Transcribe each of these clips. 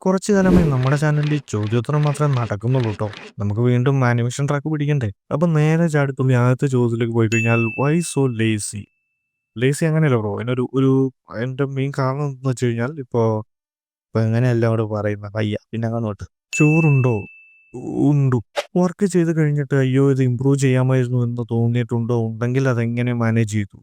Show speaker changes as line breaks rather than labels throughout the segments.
കുറച്ച് കാലമായി നമ്മുടെ ചാനലിൽ ചോദ്യോത്തരം മാത്രമേ നടക്കുന്നുള്ളൂ കേട്ടോ. നമുക്ക് വീണ്ടും ആനിമേഷൻ ട്രാക്ക് പിടിക്കണ്ടേ? അപ്പൊ നേരെ ചാടിത്തുള്ളി ആദ്യത്തെ ചോദ്യത്തിലേക്ക് പോയി കഴിഞ്ഞാൽ വൈ സോ ലേസി? ലേസി അങ്ങനെയല്ല ബ്രോ. അതിന്റെ മെയിൻ കാരണം എന്ന് വെച്ച് കഴിഞ്ഞാൽ ഇപ്പൊ എങ്ങനെയല്ല അവിടെ പറയുന്നത്, വയ്യ പിന്നെ അങ്ങോട്ട്. ചോറുണ്ടോ? ഉണ്ടു. വർക്ക് ചെയ്ത് കഴിഞ്ഞിട്ട് അയ്യോ ഇത് ഇമ്പ്രൂവ് ചെയ്യാമായിരുന്നു എന്ന് തോന്നിയിട്ടുണ്ടോ? ഉണ്ടെങ്കിൽ അതെങ്ങനെ മാനേജ് ചെയ്തു?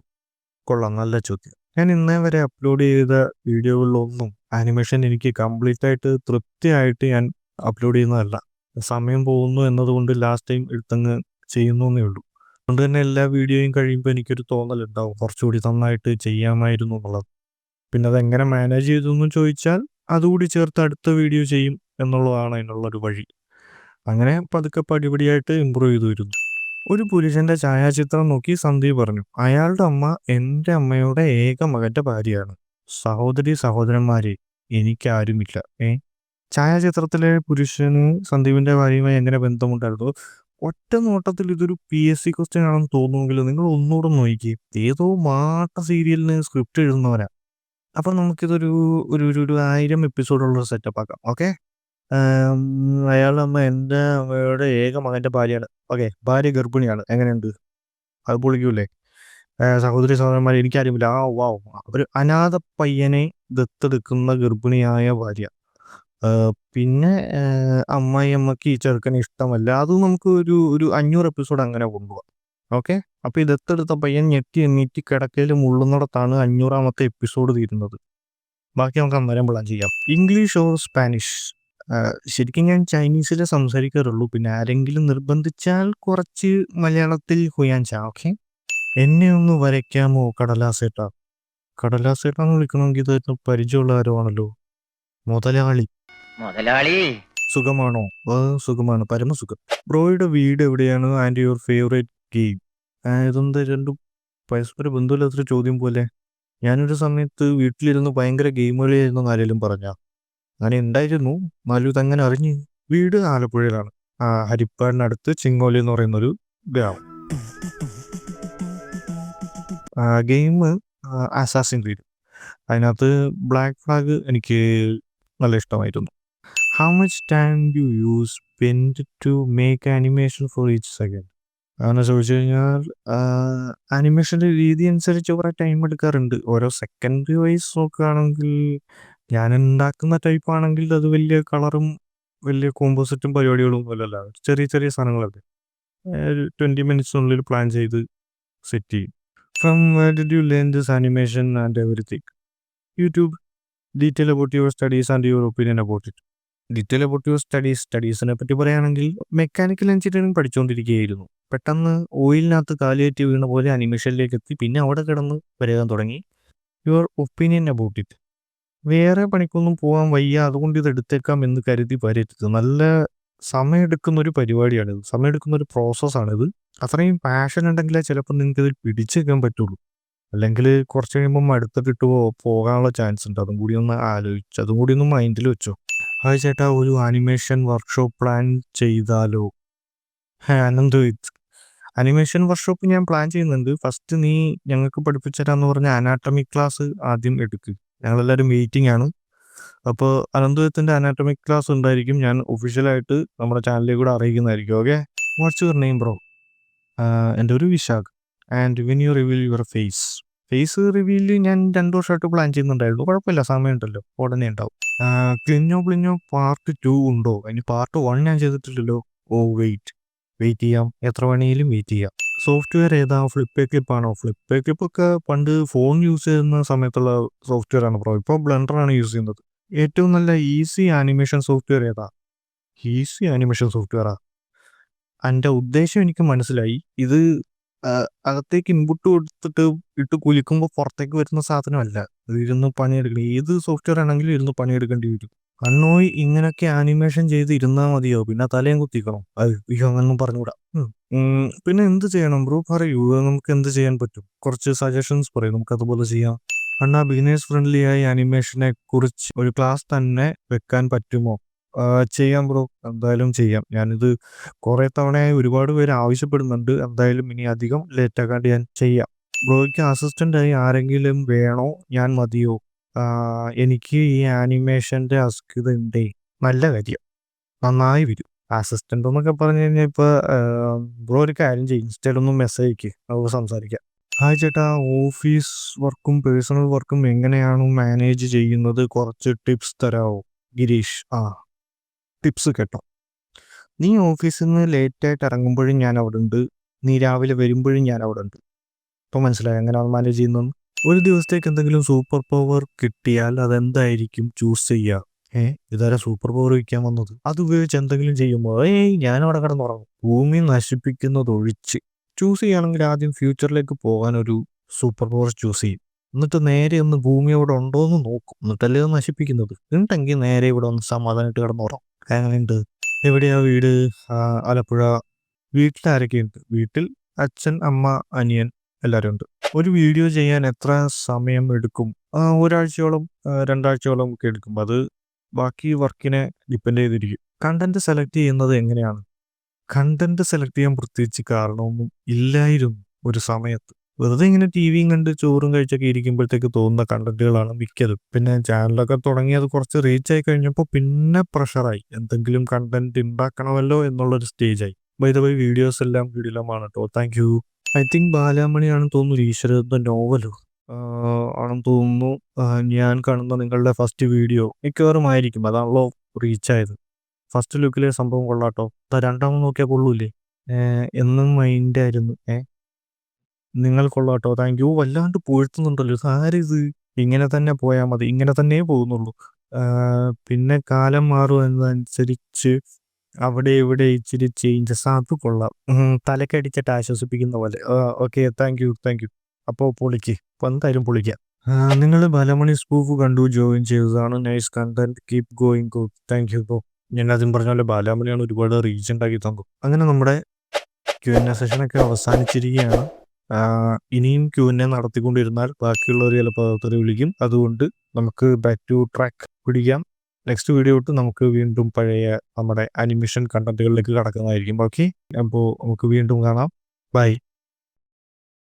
കൊള്ളാം, നല്ല ചോദ്യം. ഞാൻ ഇന്നേ വരെ അപ്ലോഡ് ചെയ്ത വീഡിയോകളിലൊന്നും ആനിമേഷൻ എനിക്ക് കംപ്ലീറ്റ് ആയിട്ട് തൃപ്തിയായിട്ട് ഞാൻ അപ്ലോഡ് ചെയ്യുന്നതല്ല. സമയം പോകുന്നു എന്നതുകൊണ്ട് ലാസ്റ്റ് ടൈം എടുത്തങ്ങ് ചെയ്യുന്നേ ഉള്ളൂ. അതുകൊണ്ട് തന്നെ എല്ലാ വീഡിയോയും കഴിയുമ്പോൾ എനിക്കൊരു തോന്നലുണ്ടാവും കുറച്ചുകൂടി നന്നായിട്ട് ചെയ്യാമായിരുന്നു എന്നുള്ളത്. പിന്നെ അതെങ്ങനെ മാനേജ് ചെയ്തു എന്ന് ചോദിച്ചാൽ അതുകൂടി ചേർത്ത് അടുത്ത വീഡിയോ ചെയ്യും എന്നുള്ളതാണ് അതിനുള്ളൊരു വഴി. അങ്ങനെ പതുക്കെ പടിപടിയായിട്ട് ഇമ്പ്രൂവ് ചെയ്തു വരുന്നു. ഒരു പുരുഷന്റെ ഛായാചിത്രം നോക്കി സന്ദീപ് പറഞ്ഞു, അയാളുടെ അമ്മ എൻ്റെ അമ്മയുടെ ഏക മകന്റെ ഭാര്യയാണ്. സഹോദരി സഹോദരന്മാരെ എനിക്കാരുമില്ല. ഛായാചിത്രത്തിലെ പുരുഷന് സന്ദീപിന്റെ ഭാര്യയുമായി എങ്ങനെ ബന്ധമുണ്ടായിരുന്നു? ഒറ്റ നോട്ടത്തിൽ ഇതൊരു PSC ക്വസ്റ്റ്യൻ ആണെന്ന് തോന്നുമെങ്കിലും നിങ്ങൾ ഒന്നുകൂടെ നോക്കി, ഏതോ മാട്ട സീരിയലിന് സ്ക്രിപ്റ്റ് എഴുതുന്നവരാ. അപ്പൊ നമുക്കിതൊരു ഒരു ഒരു ഒരു 1000 എപ്പിസോഡുള്ള സെറ്റപ്പ് ആക്കാം. ഓക്കെ. അയാളുടെ അമ്മ എൻ്റെ അമ്മയുടെ ഏക മകന്റെ ഭാര്യയാണ്. ഓക്കെ, ഭാര്യ ഗർഭിണിയാണ്. എങ്ങനെയുണ്ട്? അത് പൊളിക്കൂലേ? സഹോദരി സഹോദരന്മാർ എനിക്കാരുമില്ല. ആ വാവ്! ഒരു അനാഥ പയ്യനെ ദത്തെടുക്കുന്ന ഗർഭിണിയായ ഭാര്യ. പിന്നെ അമ്മായിയമ്മയ്ക്ക് ഈ ചെറുക്കനെ ഇഷ്ടമല്ല. അത് നമുക്ക് ഒരു 500 എപ്പിസോഡ് അങ്ങനെ കൊണ്ടുപോകാം. ഓക്കെ. അപ്പൊ ഈ ദത്തെടുത്ത പയ്യൻ ഞെട്ടി എണീറ്റ് കിടക്കയിൽ മുള്ളുന്നിടത്താണ് 500ാമത്തെ എപ്പിസോഡ് തീരുന്നത്. ബാക്കി നമുക്ക് അന്നേരം പ്ലാൻ ചെയ്യാം. English or Spanish? ശരിക്കും ഞാൻ ചൈനീസിലേ സംസാരിക്കാറുള്ളൂ. പിന്നെ ആരെങ്കിലും നിർബന്ധിച്ചാൽ കുറച്ച് മലയാളത്തിൽ ഹുയാൻചാ. ഓക്കെ. എന്നെ ഒന്ന് വരയ്ക്കാമോ കടലാസേട്ടാ? കടലാസേട്ടാന്ന് വിളിക്കണമെങ്കിൽ ഇത് പരിചയമുള്ള ആരോ മുതലാളി.
മുതലാളി
സുഖമാണോ? സുഖമാണ്, പരമസുഖം. ബ്രോയുടെ വീട് എവിടെയാണ്? And your favourite game? ഇതെന്താ രണ്ടും പരസ്പര ബന്ധമില്ലാത്തൊരു ചോദ്യം പോലെ. ഞാനൊരു സമയത്ത് വീട്ടിലിരുന്ന് ഭയങ്കര ഗെയിം കളിയായിരുന്നു ആരെങ്കിലും പറഞ്ഞാ. അങ്ങനെ ഉണ്ടായിരുന്നു. എന്നാലും ഇതങ്ങനെ അറിഞ്ഞ്. വീട് ആലപ്പുഴയിലാണ്. ഹരിപ്പാടിനടുത്ത് ചിങ്ങോലി എന്ന് പറയുന്നൊരു ഗ്രാമം. Game assassin creed. അതിനകത്ത് ബ്ലാക്ക് ഫ്ലാഗ് എനിക്ക് നല്ല ഇഷ്ടമായിരുന്നു. How much time do you spend to make animation for each second? അങ്ങനെ ചോദിച്ചു കഴിഞ്ഞാൽ ആനിമേഷൻ്റെ രീതി അനുസരിച്ച് കുറേ ടൈം എടുക്കാറുണ്ട്. ഓരോ സെക്കൻഡ് വൈസ് നോക്കുകയാണെങ്കിൽ ഞാൻ ഉണ്ടാക്കുന്ന ടൈപ്പ് ആണെങ്കിൽ അത് വലിയ കളറും വലിയ കോമ്പോസിറ്റും പരിപാടികളും അല്ലല്ല. ചെറിയ ചെറിയ സാധനങ്ങളൊക്കെ ഒരു 20 മിനിറ്റ്സിനുള്ളിൽ പ്ലാൻ ചെയ്ത് സെറ്റ് ചെയ്യും. From where did you learn this animation and everything? YouTube. Detail about your studies and your opinion about it? Detail about your സ്റ്റഡീസിനെ പറ്റി പറയുകയാണെങ്കിൽ മെക്കാനിക്കൽ എഞ്ചിനീയറിംഗ് പഠിച്ചുകൊണ്ടിരിക്കുകയായിരുന്നു. പെട്ടെന്ന് ഓയിലിനകത്ത് കാലുകയറ്റി വീണ പോലെ അനിമേഷനിലേക്ക് എത്തി. പിന്നെ അവിടെ കിടന്ന് വരകാൻ തുടങ്ങി. Your opinion about it? വേറെ പണിക്കൊന്നും പോകാൻ വയ്യ, അതുകൊണ്ട് ഇത് എടുത്തേക്കാം എന്ന് കരുതി വരരുത്. നല്ല സമയമെടുക്കുന്നൊരു പരിപാടിയാണിത്. സമയമെടുക്കുന്നൊരു പ്രോസസ്സാണിത്. അത്രയും പാഷൻ ഉണ്ടെങ്കിലേ ചിലപ്പോൾ നിങ്ങൾക്ക് ഇതിൽ പിടിച്ചു നിൽക്കാൻ പറ്റുള്ളൂ. അല്ലെങ്കിൽ കുറച്ച് കഴിയുമ്പം മടുത്തിട്ട് പോകാനുള്ള ചാൻസ് ഉണ്ട്. അതും കൂടി ഒന്ന് ആലോചിച്ച് അതും കൂടി ഒന്ന് മൈൻഡിൽ വെച്ചോ. ഹായ് ചേട്ടാ, ഒരു ആനിമേഷൻ വർക്ക്ഷോപ്പ് പ്ലാൻ ചെയ്താലോ? അനന്ത് അനിമേഷൻ വർക്ക്ഷോപ്പ് ഞാൻ പ്ലാൻ ചെയ്യുന്നുണ്ട്. ഫസ്റ്റ് നീ ഞങ്ങൾക്ക് പഠിപ്പിച്ചു തരാമെന്ന് പറഞ്ഞ അനാട്ടമി ക്ലാസ് ആദ്യം എടുക്കുക. ഞങ്ങളെല്ലാവരും വെയിറ്റിംഗ് ആണ്. അപ്പോൾ അനന്തപുരത്തിൻ്റെ അനാട്ടമിക് ക്ലാസ് ഉണ്ടായിരിക്കും. ഞാൻ ഒഫീഷ്യലായിട്ട് നമ്മുടെ ചാനലിൽ കൂടെ അറിയിക്കുന്നതായിരിക്കും. Okay. What's your name bro? എൻ്റെ ഒരു Vishakh. And when you reveal your face reveal ഞാൻ 2 വർഷമായിട്ട് പ്ലാൻ ചെയ്യുന്നുണ്ടായിരുന്നു. കുഴപ്പമില്ല, സമയമുണ്ടല്ലോ, ഉടനെ ഉണ്ടാവും. ക്ലിഞ്ഞോ പാർട്ട് 2 ഉണ്ടോ? അതിന് പാർട്ട് 1 ഞാൻ ചെയ്തിട്ടില്ലല്ലോ. വെയിറ്റ് ചെയ്യാം. എത്ര വേണമെങ്കിലും വെയിറ്റ് ചെയ്യാം. സോഫ്റ്റ്വെയർ ഏതാ? ഫ്ലിപ്പേ ക്ലിപ്പാണോ? ഫ്ലിപ്പേ ക്ലിപ്പൊക്കെ പണ്ട് ഫോൺ യൂസ് ചെയ്യുന്ന സമയത്തുള്ള സോഫ്റ്റ്വെയർ ആണ് ബ്രോ. ഇപ്പോൾ ബ്ലെൻഡറാണ് യൂസ് ചെയ്യുന്നത്. ഏറ്റവും നല്ല ഈസി ആനിമേഷൻ സോഫ്റ്റ്വെയർ ഏതാ? ഈസി ആനിമേഷൻ സോഫ്റ്റ്വെയറാ? എൻ്റെ ഉദ്ദേശം എനിക്ക് മനസ്സിലായി. ഇത് അകത്തേക്ക് ഇൻപുട്ട് കൊടുത്തിട്ട് ഇട്ട് കുലുക്കുമ്പോൾ പുറത്തേക്ക് വരുന്ന സാധനമല്ല. ഇത് ഇരുന്ന് പണിയെടുക്കണം. ഏത് സോഫ്റ്റ്വെയർ ആണെങ്കിലും ഇരുന്ന് പണിയെടുക്കേണ്ടി വരും. കണ്ണോയി ഇങ്ങനെയൊക്കെ ആനിമേഷൻ ചെയ്ത് ഇരുന്നാൽ മതിയോ? പിന്നെ തലയും കുത്തിക്കണം? അയ്യോ, അങ്ങനൊന്നും പറഞ്ഞുകൂടാ. പിന്നെ എന്ത് ചെയ്യണം ബ്രോ? പറയൂ, നമുക്ക് എന്ത് ചെയ്യാൻ പറ്റും? കുറച്ച് സജഷൻസ് പറയും, നമുക്കതുപോലെ ചെയ്യാം. അണ്ണാ, ബിഗിനേഴ്സ് ഫ്രണ്ട്ലി ആയി ആനിമേഷനെ കുറിച്ച് ഒരു ക്ലാസ് തന്നെ വെക്കാൻ പറ്റുമോ? ചെയ്യാം ബ്രോ, എന്തായാലും ചെയ്യാം. ഞാനിത് കുറേ തവണയായി ഒരുപാട് പേര് ആവശ്യപ്പെടുന്നുണ്ട്. എന്തായാലും ഇനി അധികം ലേറ്റ് ആക്കാണ്ട് ഞാൻ ചെയ്യാം. ബ്രോയ്ക്ക് അസിസ്റ്റൻ്റായി ആരെങ്കിലും വേണോ? ഞാൻ മതിയോ? എനിക്ക് ഈ ആനിമേഷൻ്റെ അസ്കിതുണ്ടേ. നല്ല കാര്യം. നന്നായി വരും. അസിസ്റ്റന്റ് എന്നൊക്കെ പറഞ്ഞു കഴിഞ്ഞാൽ ഇപ്പോൾ ബ്രോ ഒരു കാര്യം ചെയ്യും, ഇൻസ്റ്റയിലൊന്നും മെസ്സേജ് അയക്ക്, നമുക്ക് സംസാരിക്കാം. ഹായ് ചേട്ടാ, ഓഫീസ് വർക്കും പേഴ്സണൽ വർക്കും എങ്ങനെയാണ് മാനേജ് ചെയ്യുന്നത്? കുറച്ച് ടിപ്സ് തരാമോ? ഗിരീഷ്. ടിപ്സ് കേട്ടോ. നീ ഓഫീസിൽ നിന്ന് ലേറ്റായിട്ട് ഇറങ്ങുമ്പോഴും ഞാൻ അവിടെ ഉണ്ട്, നീ രാവിലെ വരുമ്പോഴും ഞാൻ അവിടെ ഉണ്ട്. ഇപ്പോൾ മനസ്സിലായി എങ്ങനെയാണ് മാനേജ് ചെയ്യുന്നത്? ഒരു ദിവസത്തേക്ക് എന്തെങ്കിലും സൂപ്പർ പവർ കിട്ടിയാൽ അതെന്തായിരിക്കും ചൂസ് ചെയ്യുക? ഇതാരാ സൂപ്പർ പവർ വയ്ക്കാൻ വന്നത്? അത് ഉപയോഗിച്ച് എന്തെങ്കിലും ചെയ്യുമ്പോൾ ഞാനവിടെ കിടന്നുറങ്ങും. ഭൂമി നശിപ്പിക്കുന്നതൊഴിച്ച് ചൂസ് ചെയ്യുകയാണെങ്കിൽ ആദ്യം ഫ്യൂച്ചറിലേക്ക് പോകാൻ ഒരു സൂപ്പർ പവർ ചൂസ് ചെയ്യും. എന്നിട്ട് നേരെ ഒന്ന് ഭൂമി അവിടെ ഉണ്ടോ എന്ന് നോക്കും. എന്നിട്ടല്ലേ അത് നശിപ്പിക്കുന്നത്. ഉണ്ടെങ്കിൽ നേരെ ഇവിടെ ഒന്ന് സമാധാനമായിട്ട് കിടന്നുറങ്ങും. എങ്ങനെയുണ്ട്? എവിടെയാ വീട്? ആലപ്പുഴ. വീട്ടിലാരൊക്കെയുണ്ട്? വീട്ടിൽ അച്ഛൻ, അമ്മ, അനിയൻ എല്ലാവരും ഉണ്ട്. ഒരു വീഡിയോ ചെയ്യാൻ എത്ര സമയം എടുക്കും? ഒരാഴ്ചയോളം 2 ആഴ്ചയോളം ഒക്കെ എടുക്കും. അത് ബാക്കി വർക്കിനെ ഡിപ്പെൻഡ് ചെയ്തിരിക്കും. കണ്ടന്റ് സെലക്ട് ചെയ്യുന്നത് എങ്ങനെയാണ്? കണ്ടന്റ് സെലക്ട് ചെയ്യാൻ പ്രത്യേകിച്ച് കാരണമൊന്നും ഇല്ലായിരുന്നു ഒരു സമയത്ത്. വെറുതെ ഇങ്ങനെ ടിവിയും കണ്ട് ചോറും കഴിച്ചൊക്കെ ഇരിക്കുമ്പോഴത്തേക്ക് തോന്നുന്ന കണ്ടന്റുകളാണ് മിക്കതും. പിന്നെ ചാനലൊക്കെ തുടങ്ങി അത് കുറച്ച് റീച്ച് ആയി കഴിഞ്ഞപ്പോൾ പിന്നെ പ്രഷറായി, എന്തെങ്കിലും കണ്ടന്റ് ഉണ്ടാക്കണമല്ലോ എന്നുള്ളൊരു സ്റ്റേജായി. ബൈ ദ വൈ വീഡിയോസ് എല്ലാം കിടിലമാണ് കേട്ടോ. Thank you. ഐ തിങ്ക് ബാലാമണിയാണെന്ന് തോന്നുന്നു ഈശ്വരദത്ത നോവലോ ആണെന്ന് തോന്നുന്നു. ഞാൻ കാണുന്ന നിങ്ങളുടെ ഫസ്റ്റ് വീഡിയോ മിക്കവാറും ആയിരിക്കും, അതാണല്ലോ റീച്ചായത്. ഫസ്റ്റ് ലുക്കിലെ സംഭവം കൊള്ളാട്ടോ. രണ്ടാമത് നോക്കിയാൽ കൊള്ളൂലേ? എന്നും മൈൻഡായിരുന്നു. നിങ്ങൾ കൊള്ളാട്ടോ. Thank you. വല്ലാണ്ട് പുഴ്ത്തുന്നുണ്ടല്ലോ, ഇതാരിത്? ഇങ്ങനെ തന്നെ പോയാൽ മതി, ഇങ്ങനെ തന്നെ പോകുന്നുള്ളൂ. പിന്നെ കാലം മാറുന്നതനുസരിച്ച് അവിടെ ഇവിടെ ഇച്ചിരി ചേഞ്ചസ്, അത് കൊള്ളാം. തലക്കടിച്ചിട്ട് ആശ്വസിപ്പിക്കുന്ന പോലെ. Okay, thank you. അപ്പോൾ പൊളിക്ക്, അപ്പോൾ എന്തായാലും പൊളിക്കാം. നിങ്ങൾ ബാലമണി സ്പൂഫ് കണ്ടു ജോയിൻ ചെയ്തതാണ്. Nice content, keep going good. Thank you. ഇപ്പോൾ ഞാൻ ആദ്യം പറഞ്ഞ പോലെ ബാലാമണിയാണ് ഒരുപാട് റീച്ച് ഉണ്ടാക്കി തന്നു. അങ്ങനെ നമ്മുടെ Q&A സെഷനൊക്കെ അവസാനിച്ചിരിക്കുകയാണ്. ഇനിയും Q&A നടത്തിക്കൊണ്ടിരുന്നാൽ ബാക്കിയുള്ളവർ ചിലപ്പോൾ തെറി വിളിക്കും. അതുകൊണ്ട് നമുക്ക് ബാക്ക് ടു ട്രാക്ക് പിടിക്കാം. നെക്സ്റ്റ് വീഡിയോ തൊട്ട് നമുക്ക് വീണ്ടും പഴയ നമ്മുടെ അനിമേഷൻ കണ്ടന്റുകളിലേക്ക് കടക്കുന്നതായിരിക്കും. ഓക്കെ, അപ്പോൾ നമുക്ക് വീണ്ടും കാണാം. ബൈ.